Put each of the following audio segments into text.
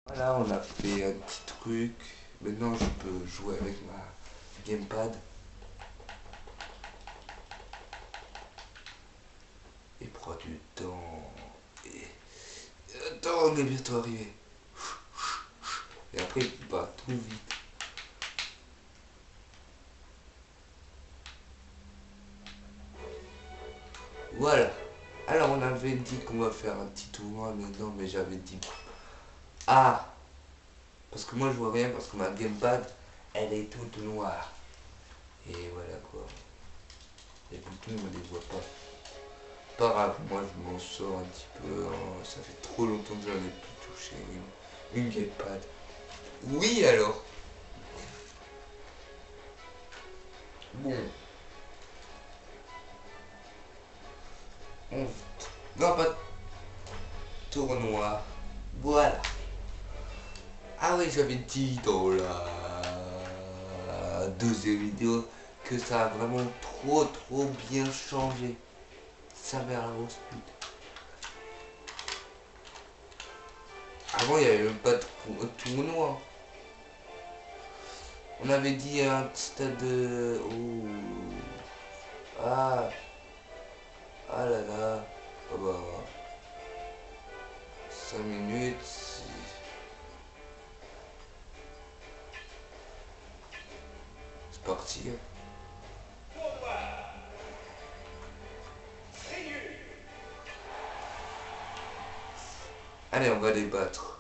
Voilà, on a fait un petit truc. Maintenant, je peux jouer avec ma gamepad et prendre du temps. Et le temps est bientôt arrivé. Et après, il va tout vite. Voilà. Alors, on avait dit qu'on va faire un petit tournoi maintenant, mais j'avais dit ah, parce que moi je vois rien, parce que ma gamepad elle est toute noire. Et voilà quoi. Les boutons on les voit pas. Pas grave, moi je m'en sors un petit peu. Hein. Ça fait trop longtemps que j'en ai plus touché une gamepad. Oui alors. Bon. On... Non pas de tournoi. Voilà. Ah oui, j'avais dit dans la deuxième vidéo que ça a vraiment trop bien changé. Ça mère la grosse pute. Avant, il n'y avait même pas de tournoi. On avait dit un stade de... Oh. Ah. Ah là là. Oh bah. 5 minutes. C'est parti. Allez, on va débattre.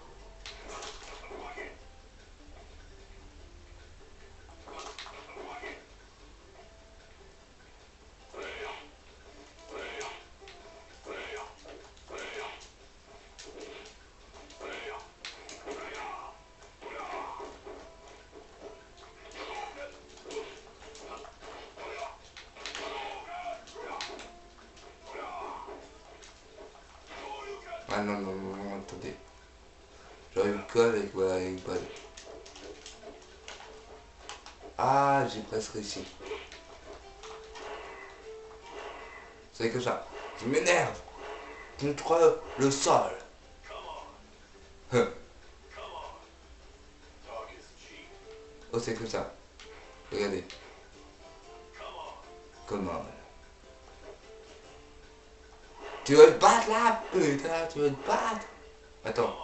Ah non, non, non, non, attendez. J'aurais quoi avec voilà, avec balle. Ah, j'ai presque réussi. C'est que ça. Je m'énerve. Contre le sol. Oh, c'est comme ça. Regardez. Comment? Tu veux te battre là, putain? Tu veux te battre? Attends.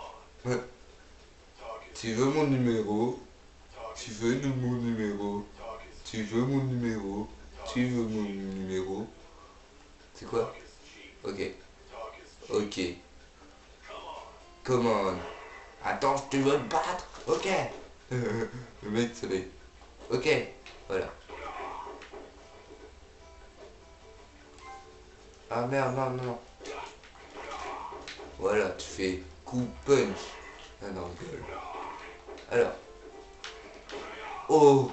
Tu veux mon numéro? Tu veux mon numéro? Tu veux mon numéro? Tu veux mon numéro? C'est quoi? Ok. Ok. Come on. Attends, tu veux te battre? Ok. Le mec, ça fait. Ok. Voilà. Ah merde, non, non, non. Voilà, tu fais coup punch. Ah non, gueule. Alors. Oh.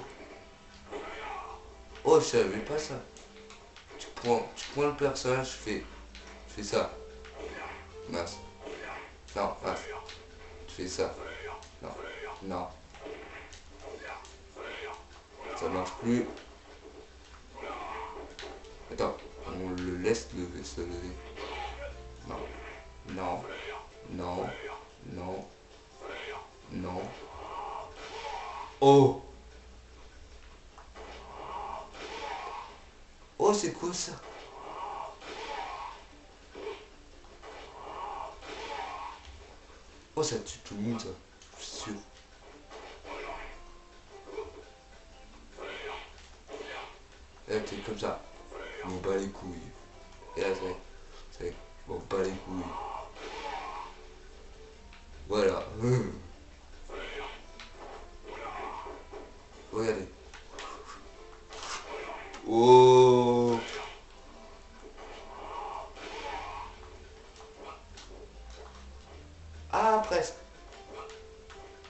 Oh, je savais pas ça. Tu prends le personnage, je fais ça. Mince. Non, mince. Tu fais ça. Non. Non. Ça marche plus. Attends. On le laisse se lever. Non. Non. Non. Non. Non. Oh. Oh, c'est quoi ça? Oh, ça tue tout le monde, ça. Je suis sûr. Là, t'es comme ça. On bat les couilles. Et là, c'est on bat les couilles. Voilà. Regardez. Oh. Ah, presque.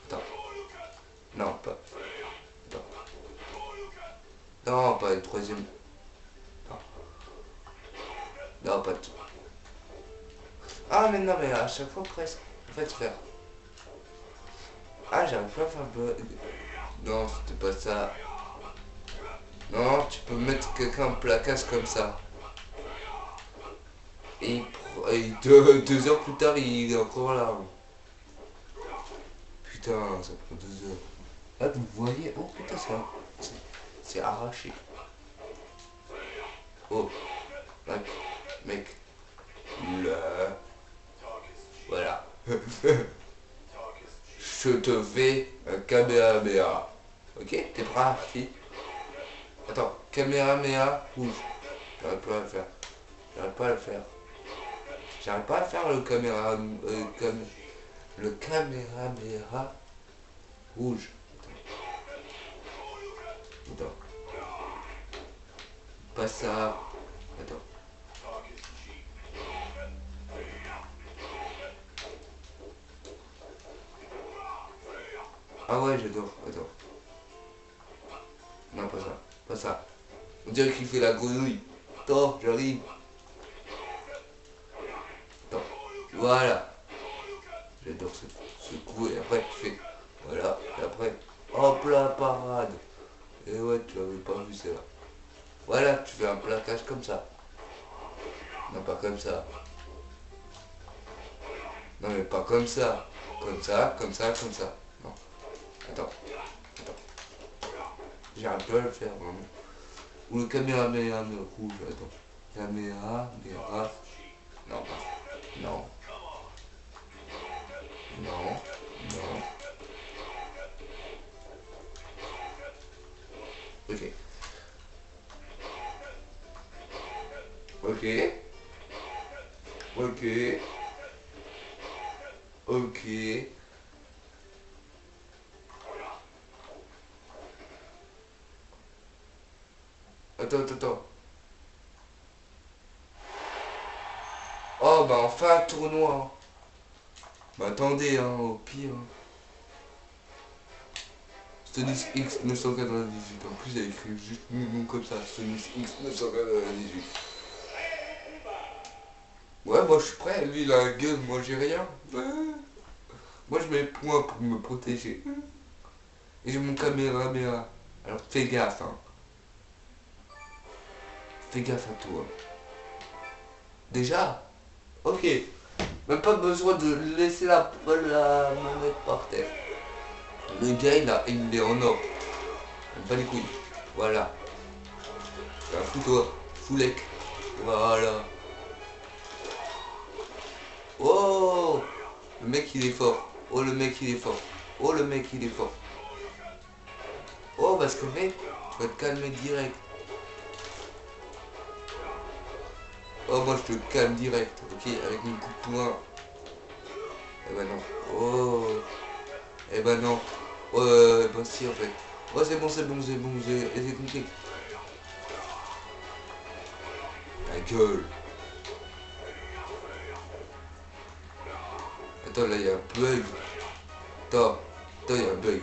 Attends. Non, pas. Attends. Non, pas le troisième. Non. Non, pas tout. Ah, mais non, mais à chaque fois presque. En fait, frère. Ah, j'arrive pas à faire bug. Non, c'était pas ça. Non, tu peux mettre quelqu'un en placasse comme ça. Et 2 heures plus tard, il est encore là. putain, ça prend 2 heures. Là, vous voyez. Oh putain, c'est arraché. Oh, mec, mec. Là. Voilà. Je te fais un Kamehameha. Ok, t'es prêt, fille? Attends, Kamehameha rouge. J'arrive pas à le faire. J'arrive pas à le faire. J'arrive pas à faire le le Kamehameha rouge. Attends. Pas ça. Attends. Ah ouais, j'adore. Attends. Non, pas ça. Pas ça. On dirait qu'il fait la grenouille. Attends, j'arrive. Attends. Voilà. J'adore ce coup. Et après, tu fais. Voilà. Et après. Hop là, parade. Et ouais, tu avais pas vu ça. Voilà, tu fais un plaquage comme ça. Non, pas comme ça. Non, mais pas comme ça. Comme ça, comme ça, comme ça. Non. Attends. Attends. J'arrive pas à le faire, vraiment. Ou le Kamehameha rouge, attends. Kamehameha. Non, pas. Non. Non. Non. Ok. Ok. Ok. Ok. Attends. Oh, bah enfin un tournoi. Bah attendez, hein, au pire. Stonis X 998. En plus, il a écrit juste mon nom comme ça. Stonis X 998. Ouais, moi je suis prêt. Lui, il a un gun. Moi, j'ai rien. Moi, je mets point pour me protéger. Et j'ai mon Kamehameha. Alors, fais gaffe, hein. Fais gaffe à toi. Déjà? Ok. Même pas besoin de laisser la manette par terre. Le gars, il est en or. Pas les couilles. Voilà. Fous-toi. Foulec. Voilà. Oh, le mec il est fort. Oh, le mec il est fort. Oh, le mec il est fort. Oh, parce que mec, tu vas te calmer direct. Oh, moi je te calme direct. Ok, avec mon coup de poing. Eh ben non. Oh. Eh ben non. Oh, ben si en fait. Oh, c'est bon, j'ai compris. Ta gueule. Attends, là il y a un bug. Attends, il y a un bug.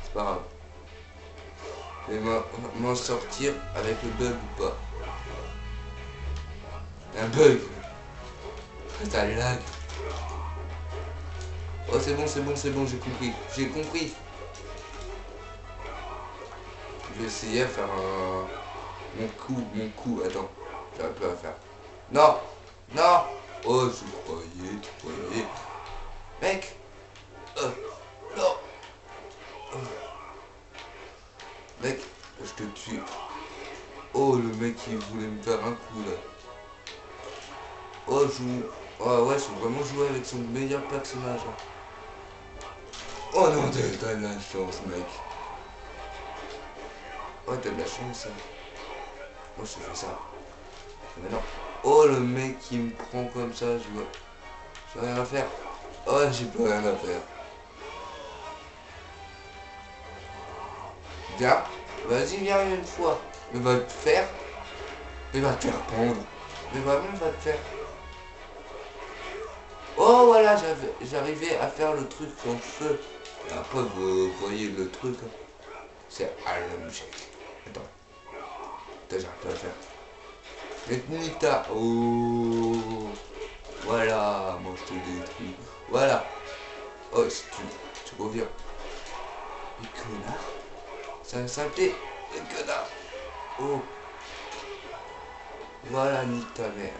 C'est pas grave. Je vais m'en sortir avec le bug ou pas. Un bug. Ça lag. Oh, c'est bon, j'ai compris. J'ai compris. Je vais essayer à faire un... Mon coup. Attends, j'arrive pas à faire. Non. Non. Oh, tu croyais. Mec. Non. Mec, je te tue. Oh, le mec, il voulait me faire un coup, là. Oh, oh ouais, j'ai vraiment joué avec son meilleur personnage. Hein. Oh non, t'as de la chance, mec. Oh, t'as de la chance, hein. Moi, je fais ça. Mais non. Oh, le mec qui me prend comme ça, j'ai rien à faire. Oh, j'ai plus rien à faire. Viens. Vas-y, viens une fois. Il va te faire. Il va te faire prendre. Mais vraiment, il va te faire. Oh, voilà, j'arrivais à faire le truc en feu. Et après, vous voyez le truc. Hein. C'est Harlem Shake. Attends. J'arrive pas à le faire. Et Nita. Oh. Voilà, moi je te détruis. Voilà. Oh, si tu reviens. Les connards. C'est un saleté. Les connards. Oh. Voilà, nique ta mère.